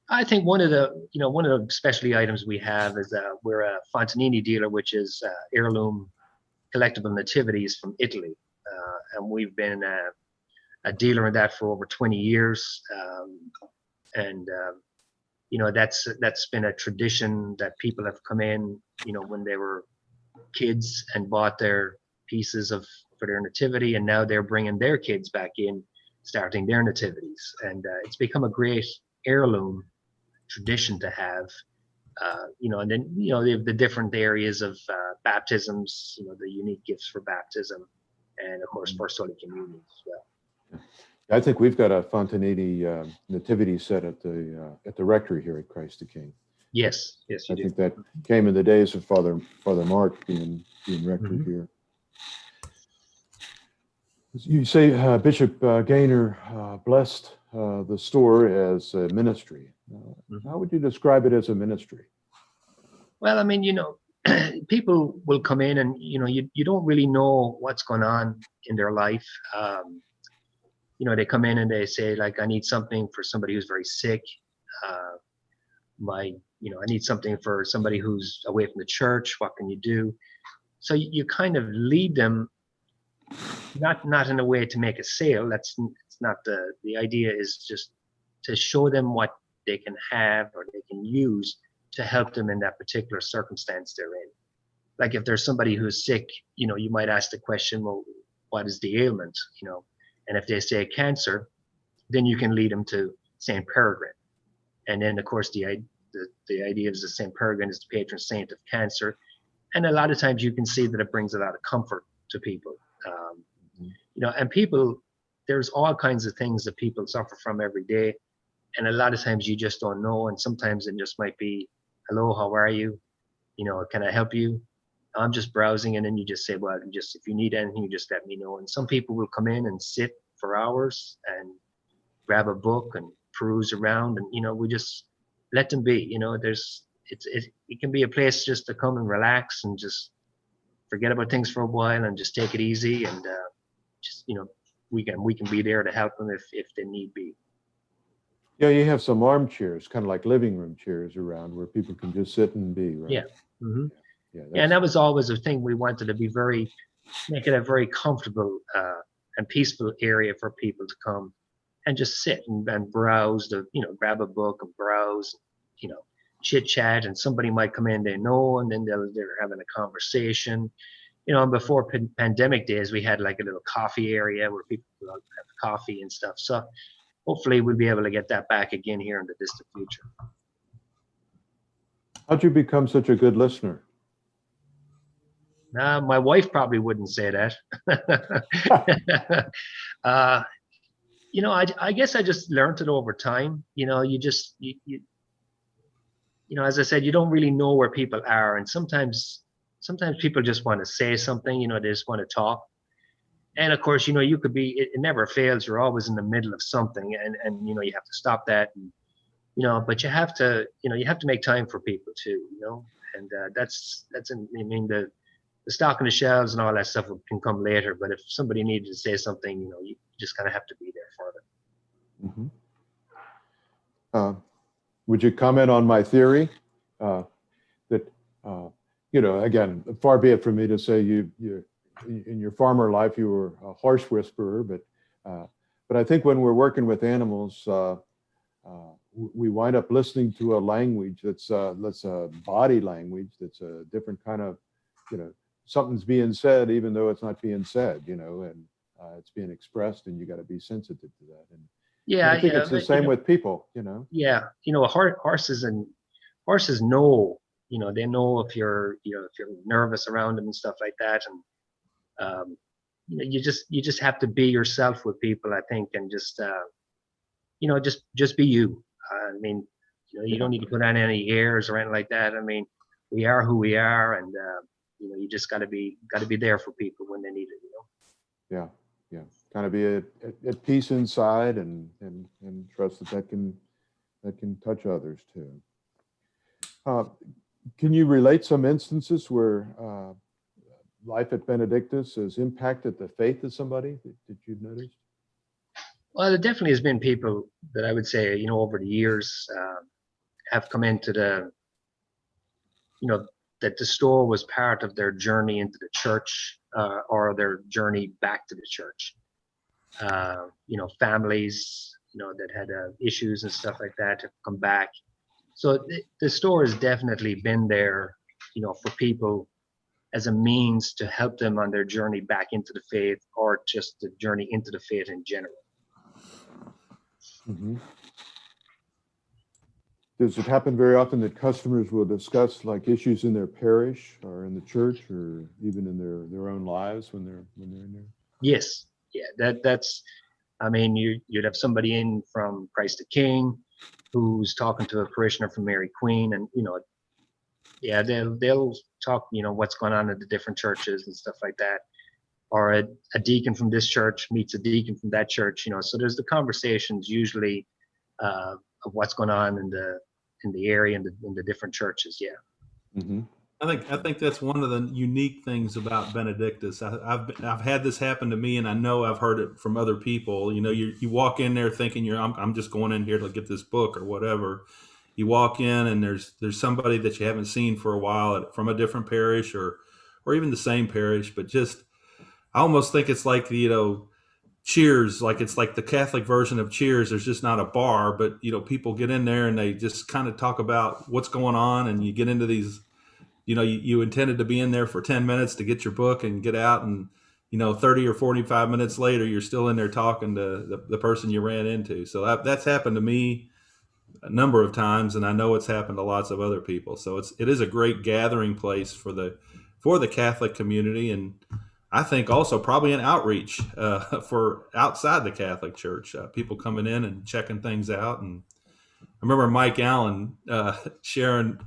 I think one of the specialty items we have is we're a Fontanini dealer, which is heirloom collectible nativities from Italy, and we've been a dealer in that for over 20 years, and that's been a tradition that people have come in, when they were kids and bought their pieces for their nativity, and now they're bringing their kids back in, starting their nativities, and it's become a great heirloom tradition to have. And then they have the different areas of baptisms, the unique gifts for baptism, and of course First Holy Communion as well. I think we've got a Fontanini nativity set at the rectory here at Christ the King. Yes, you I do. think that came in the days of Father Mark being rector here. You say Bishop Gaynor blessed the store as a ministry. How would you describe it as a ministry? Well, I mean, people will come in and you don't really know what's going on in their life. They come in and they say, like, I need something for somebody who's very sick. I need something for somebody who's away from the church. What can you do? So you kind of lead them, not in a way to make a sale. It's not the idea. Is just to show them what they can have or they can use to help them in that particular circumstance they're in. Like if there's somebody who's sick, you might ask the question, well, what is the ailment? And if they say cancer, then you can lead them to St. Peregrine. And then, of course, the idea is that St. Peregrine is the patron saint of cancer. And a lot of times you can see that it brings a lot of comfort to people. And people, there's all kinds of things that people suffer from every day. And a lot of times you just don't know. And sometimes it just might be, hello, how are you? Can I help you? I'm just browsing. And then you just say, well, if you need anything, you just let me know. And some people will come in and sit for hours and grab a book and peruse around. And, we just let them be. It can be a place just to come and relax and just forget about things for a while and just take it easy. And we can be there to help them if they need be. Yeah, you have some armchairs, kind of like living room chairs around where people can just sit and be, right? Yeah. Mm-hmm. Yeah, And that was always a thing we wanted to make it a very comfortable and peaceful area for people to come and just sit and browse, grab a book and browse, chit chat, and somebody might come in they know, and then they're having a conversation. And before pandemic days, we had like a little coffee area where people could have coffee and stuff. So hopefully we'll be able to get that back again here in the distant future. How'd you become such a good listener? My wife probably wouldn't say that. I guess I just learned it over time. As I said, you don't really know where people are. And sometimes people just want to say something, they just want to talk. And of course, you could be, it never fails. You're always in the middle of something and you have to stop that. And, but you have to make time for people too, and that's the stock on the shelves and all that stuff can come later. But if somebody needed to say something, you just kind of have to be there for them. Mm-hmm. Would you comment on my theory that, again, far be it from me to say you in your farmer life, you were a horse whisperer, but I think when we're working with animals, we wind up listening to a language that's a body language, that's a different kind of, something's being said, even though it's not being said, and it's being expressed, and you got to be sensitive to that. And yeah, I think it's the same with people, Yeah, horses know, they know if you're nervous around them and stuff like that, and you just have to be yourself with people, I think, and just just be you. I mean, you don't need to put on any airs or anything like that. I mean, we are who we are, and you just got to be there for people when they need it. Yeah. Kind of be at peace inside, and trust that can touch others too. Can you relate some instances where life at Benedictus has impacted the faith of somebody that you've noticed? Well, there definitely has been people that I would say, over the years, have come into that the store was part of their journey into the church, or their journey back to the church. Families, that had issues and stuff like that have come back. So the store has definitely been there, for people as a means to help them on their journey back into the faith, or just the journey into the faith in general. Mm-hmm. Does it happen very often that customers will discuss like issues in their parish or in the church or even in their own lives when they're in there? Yes, yeah, that's. I mean, you'd have somebody in from Christ the King, who's talking to a parishioner from Mary Queen, and yeah, they'll talk, what's going on at the different churches and stuff like that. Or a deacon from this church meets a deacon from that church, so there's the conversations usually of what's going on in the area and in the different churches. Yeah. Mm-hmm. I think that's one of the unique things about Benedictus. I've had this happen to me, and I know I've heard it from other people. You walk in there thinking I'm just going in here to get this book or whatever. You walk in and there's somebody that you haven't seen for a while from a different parish or even the same parish, but just I almost think it's like Cheers, like it's like the Catholic version of Cheers. There's just not a bar, but people get in there and they just kind of talk about what's going on, and you get into these. You intended to be in there for 10 minutes to get your book and get out, and 30 or 45 minutes later you're still in there talking to the person you ran into. So that's happened to me a number of times, and I know it's happened to lots of other people. So it is a great gathering place for the Catholic community, and I think also probably an outreach for outside the Catholic Church, people coming in and checking things out. And I remember Mike Allen sharing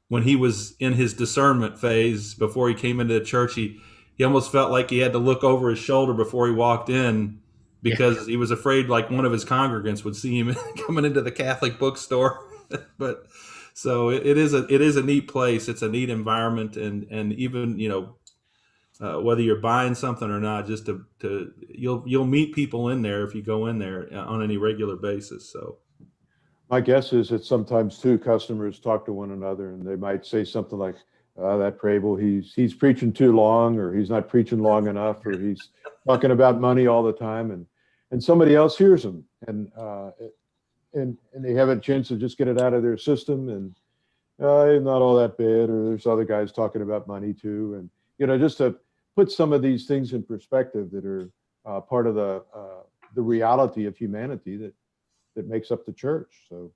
when he was in his discernment phase before he came into the church, he almost felt like he had to look over his shoulder before he walked in because he was afraid like one of his congregants would see him coming into the Catholic bookstore. But so it is a neat place. It's a neat environment, and even whether you're buying something or not, just to you'll meet people in there if you go in there on any regular basis. So my guess is that sometimes too customers talk to one another and they might say something like, that Prabel, he's preaching too long, or he's not preaching long enough, or he's talking about money all the time, and somebody else hears him, and they have a chance to just get it out of their system, and not all that bad, or there's other guys talking about money too, and just to put some of these things in perspective that are part of the reality of humanity that makes up the church. So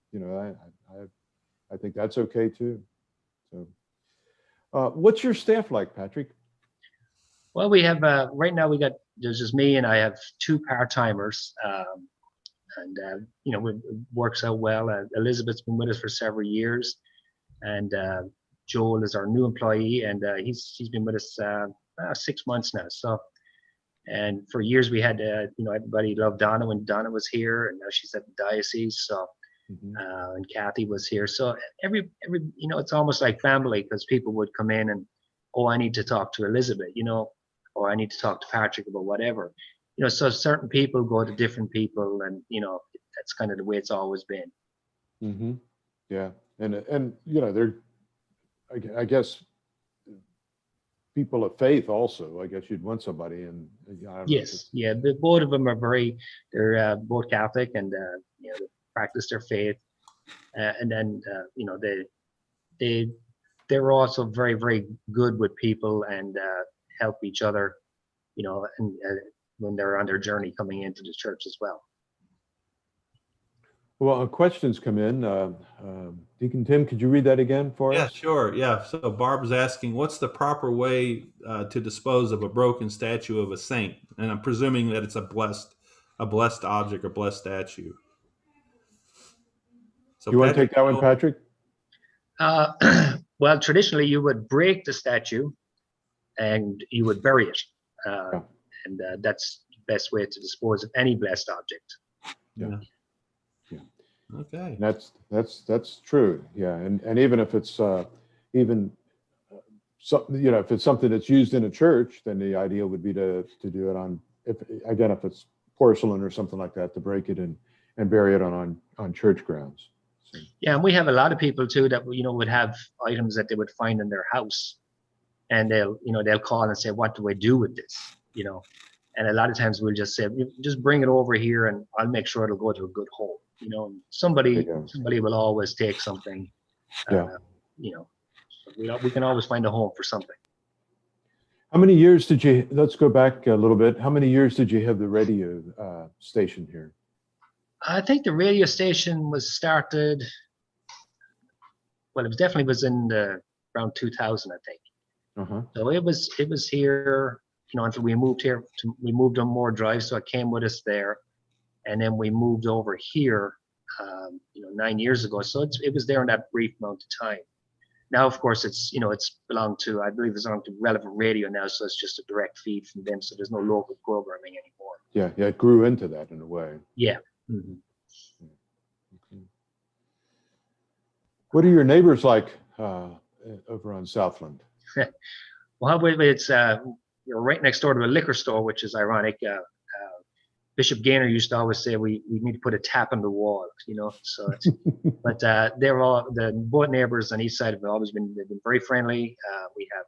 I think that's okay too. So what's your staff like, Patrick? Well, we have right now there's just me, and I have two part-timers, and it works out well. Elizabeth's been with us for several years, and Joel is our new employee, and he's been with us 6 months now. So, and for years we had everybody loved Donna when Donna was here, and now she's at the diocese. So, and Kathy was here. So every it's almost like family, because people would come in and, oh, I need to talk to Elizabeth, or I need to talk to Patrick about whatever, so certain people go to different people, and that's kind of the way it's always been. Mm-hmm. Yeah, and they're, I guess, people of faith also. I guess you'd want somebody, and yes, yeah, both of them are they're both Catholic, and they practice their faith, and then they're also very, very good with people, and help each other, and when they're on their journey coming into the church as well. Well, questions come in. Deacon Tim, could you read that again for us? Yeah, sure. Yeah. So Barb's asking, what's the proper way to dispose of a broken statue of a saint? And I'm presuming that it's a blessed object or blessed statue. So you want to take that one, Patrick? Well, traditionally you would break the statue and you would bury it. And that's the best way to dispose of any blessed object. Yeah. Okay. That's true. Yeah. And even if it's if it's something that's used in a church, then the idea would be to do it on, if it's porcelain or something like that, to break it and bury it on church grounds. Yeah, and we have a lot of people too that would have items that they would find in their house, and they'll call and say, "What do I do with this?" And a lot of times we'll just say, "Just bring it over here, and I'll make sure it'll go to a good home." And There you go. somebody will always take something. Yeah. So we can always find a home for something. How many years did you, let's go back a little bit. How many years did you have the radio station here? I think the radio station was started. Well, it definitely was in around 2000, I think. Uh-huh. So it was here, until we moved here. We moved on Moore Drive, so it came with us there, and then we moved over here, 9 years ago. So it was there in that brief amount of time. Now, of course, it's belonged to, I believe it's belonged to Relevant Radio now, so it's just a direct feed from them. So there's no local programming anymore. Yeah, it grew into that in a way. Yeah. Mm-hmm. Okay. What are your neighbors like over on Southland? Well, it's we're right next door to a liquor store, which is ironic. Bishop Gaynor used to always say we need to put a tap on the wall, So, but they're all both neighbors on each side have they've been very friendly. We have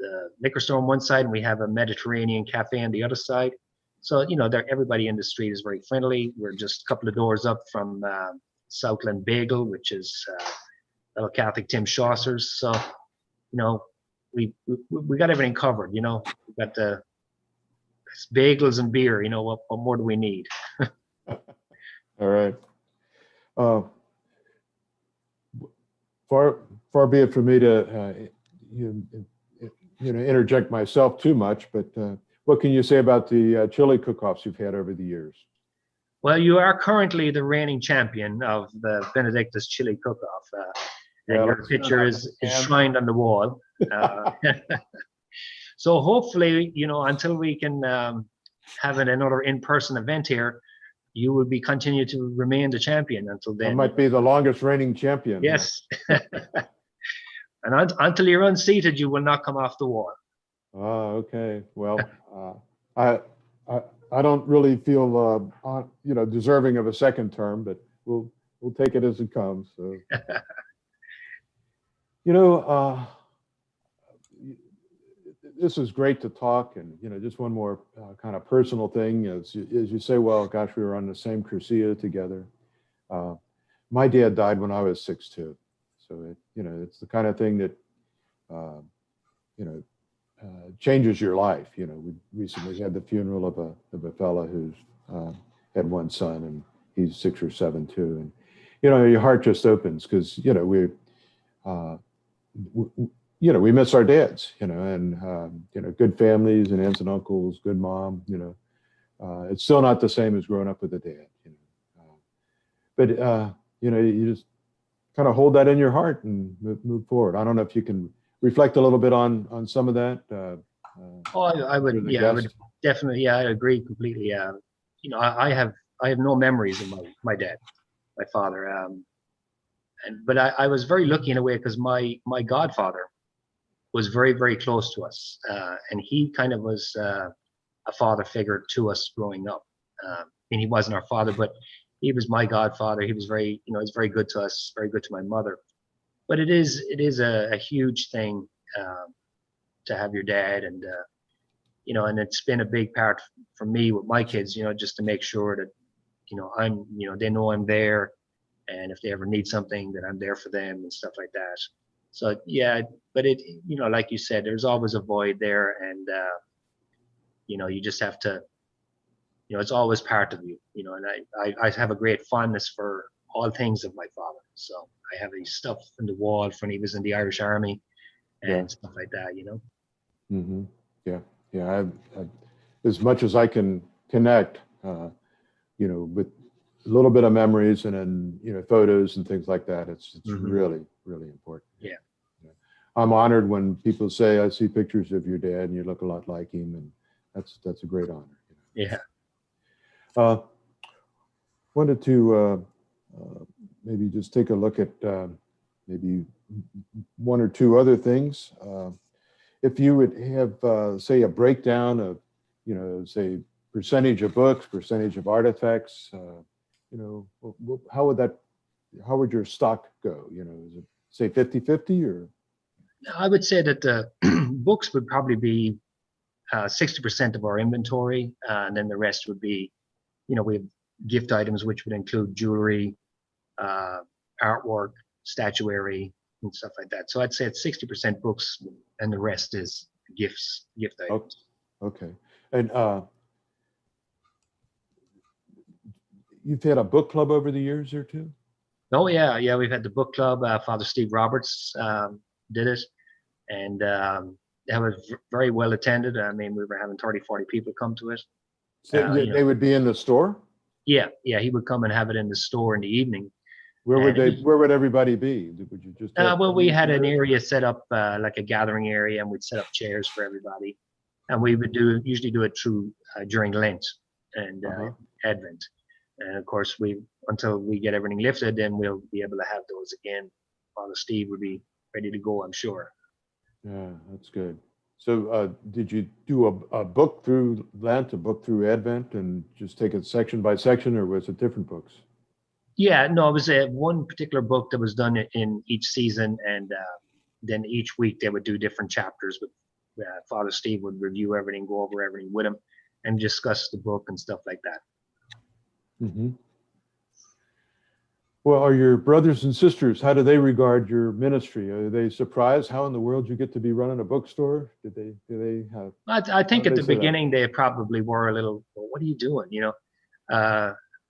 the liquor store on one side, and we have a Mediterranean cafe on the other side. So everybody in the street is very friendly. We're just a couple of doors up from Southland Bagel, which is little Catholic Tim Chaucer's. So we got everything covered. We got the bagels and beer. What more do we need? All right. Far be it for me to interject myself too much, but what can you say about the chili cook-offs you've had over the years? Well, you are currently the reigning champion of the Benedictus chili cook-off, and your picture is shrined on the wall. So hopefully, until we can have another in-person event here, you will continue to remain the champion until then. I might be the longest reigning champion. Yes. And until you're unseated, you will not come off the wall. Oh, okay. Well, I don't really feel deserving of a second term, but we'll take it as it comes. So. This is great to talk, and just one more kind of personal thing as you say, well, gosh, we were on the same crusade together. My dad died when I was 6'2", so it's the kind of thing that changes your life. We recently had the funeral of a fella who's had one son, and he's 6 or 7 too, and your heart just opens because we miss our dads, and good families and aunts and uncles, good mom. It's still not the same as growing up with a dad. But you just kind of hold that in your heart and move forward. I don't know if you can reflect a little bit on some of that. I would. Yeah, I would definitely. Yeah, I agree completely. I have no memories of my dad, my father. But I was very lucky in a way because my godfather was very, very close to us. And he kind of was a father figure to us growing up. And he wasn't our father, but he was my godfather. He was very, he's very good to us, very good to my mother. But it is a huge thing to have your dad, and and it's been a big part for me with my kids, just to make sure that, I'm, they know I'm there, and if they ever need something, that I'm there for them and stuff like that. So yeah, but it, like you said, there's always a void there, and you just have to, it's always part of you, and I have a great fondness for all things of my father. So I have his stuff on the wall from he was in the Irish Army and stuff like that, Mm-hmm. Yeah. I as much as I can connect, with a little bit of memories and then, photos and things like that, it's really, really important. Yeah. I'm honored when people say, I see pictures of your dad and you look a lot like him, and that's a great honor. Yeah. Wanted to maybe just take a look at maybe one or two other things. If you would have, say, a breakdown of, say, percentage of books, percentage of artifacts, how would that how would your stock go? You know, is it say 50-50 or? I would say that the books would probably be 60% of our inventory, and then the rest would be, we have gift items, which would include jewelry, artwork, statuary, and stuff like that. So I'd say it's 60% books, and the rest is gift items. Okay. And you've had a book club over the years or two? Oh yeah, we've had the book club. Father Steve Roberts did it, and that was very well attended. I mean, we were having 30, 40 people come to it. So they would be in the store? Yeah, he would come and have it in the store in the evening. Where would everybody be? Would you just well, we had an area set up like a gathering area, and we'd set up chairs for everybody, and we would usually do it through during Lent and Advent, and of course until we get everything lifted, then we'll be able to have those again. Father Steve would be ready to go, I'm sure. Yeah, that's good. So did you do a book through Lent, a book through Advent, and just take it section by section, or was it different books? Yeah, no, it was one particular book that was done in each season, and then each week they would do different chapters. But Father Steve would review everything, go over everything with him, and discuss the book and stuff like that. Mm-hmm. Well, are your brothers and sisters, how do they regard your ministry? Are they surprised? How in the world you get to be running a bookstore? Do they have? I think at the beginning they probably were a little, well, what are you doing?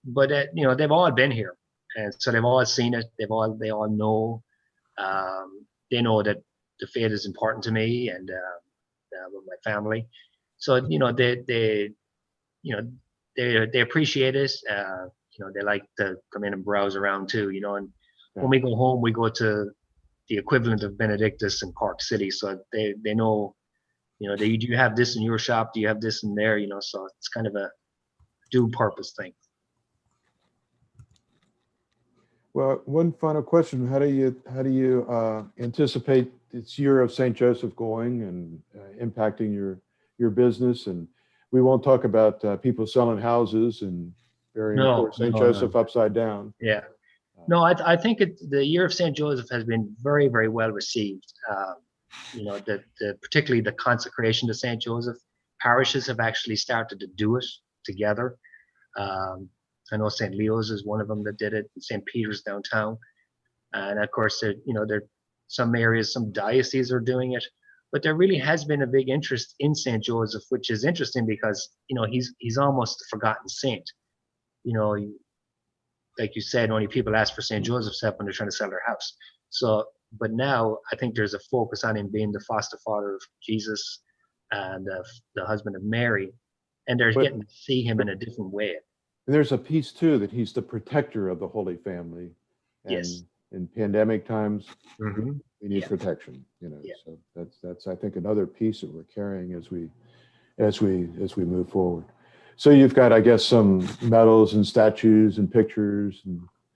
But they've all been here, and so they've all seen it. They all know. They know that the faith is important to me and with my family. So they appreciate it. They like to come in and browse around too. And when we go home, we go to the equivalent of Benedictus in Cork City. So they know, do you have this in your shop? Do you have this in there? So it's kind of a dual purpose thing. Well, one final question: how do you anticipate this year of St. Joseph going and impacting your business? And we won't talk about people selling houses and burying St. Joseph upside down. Yeah, no, I think the year of St. Joseph has been very, very well received. Particularly the consecration to St. Joseph. Parishes have actually started to do it together. I know St. Leo's is one of them that did it, and St. Peter's downtown. And of course, there some areas, some dioceses are doing it, but there really has been a big interest in St. Joseph, which is interesting because, he's almost a forgotten saint. Like you said, only people ask for St. Joseph's help when they're trying to sell their house. So, but now I think there's a focus on him being the foster father of Jesus and the husband of Mary, and they're getting to see him in a different way. And there's a piece too that he's the protector of the Holy Family. And yes. In pandemic times, mm-hmm. we need protection. Yeah. So that's I think another piece that we're carrying as we move forward. So you've got, I guess, some medals and statues and pictures.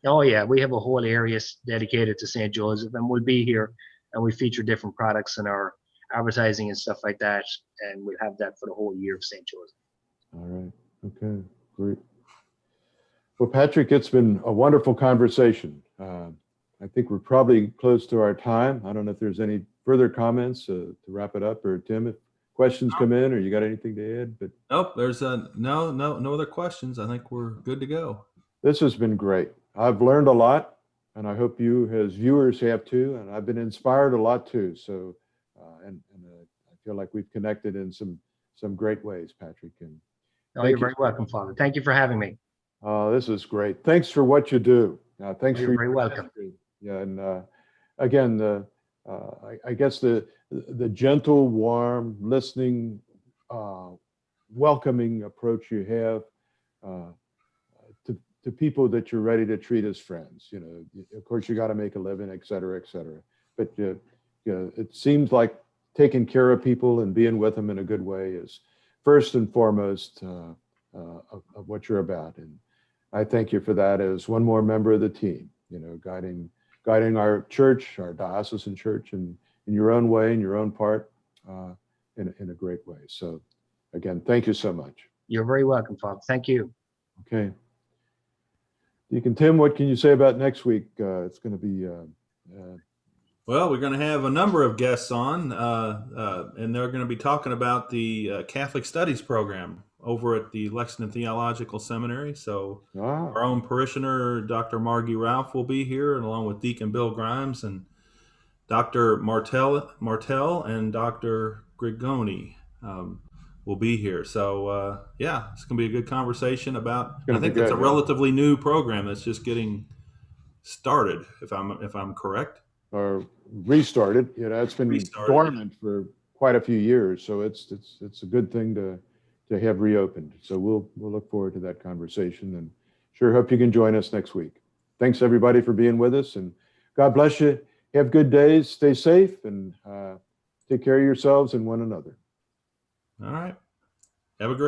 Oh yeah, we have a whole area dedicated to St. Joseph, and we'll be here, and we feature different products in our advertising and stuff like that, and we'll have that for the whole year of St. Joseph. All right. Okay. Great. Well, Patrick, it's been a wonderful conversation. I think we're probably close to our time. I don't know if there's any further comments to wrap it up, or Tim, if questions come in, or you got anything to add? But nope, there's no other questions. I think we're good to go. This has been great. I've learned a lot, and I hope you as viewers have too. And I've been inspired a lot too. So, I feel like we've connected in some great ways, Patrick. And you're very welcome, Father. Thank you for having me. This is great. Thanks for what you do. Thanks you're for very welcome. Yeah, and again, I guess the gentle, warm, listening, welcoming approach you have to people that you're ready to treat as friends. Of course, you got to make a living, et cetera, et cetera. But it seems like taking care of people and being with them in a good way is first and foremost of what you're about. And I thank you for that as one more member of the team, guiding our church, our diocesan church, in your own way, in your own part, in a great way. So again, thank you so much. You're very welcome, Father. Thank you. Okay. Deacon Tim, what can you say about next week? It's going to be Well, we're going to have a number of guests on, and they're going to be talking about the Catholic Studies program over at the Lexington Theological Seminary. So our own parishioner, Dr. Margie Ralph, will be here, and along with Deacon Bill Grimes and Dr. Martell and Dr. Grigoni will be here. So yeah, it's going to be a good conversation about. I think it's a relatively new program that's just getting started, if I'm correct. Or restarted. You know, it's been dormant for quite a few years, so it's a good thing to have reopened. So we'll look forward to that conversation, and sure hope you can join us next week. Thanks everybody for being with us, and God bless you. Have good days. Stay safe, and take care of yourselves and one another. All right. Have a great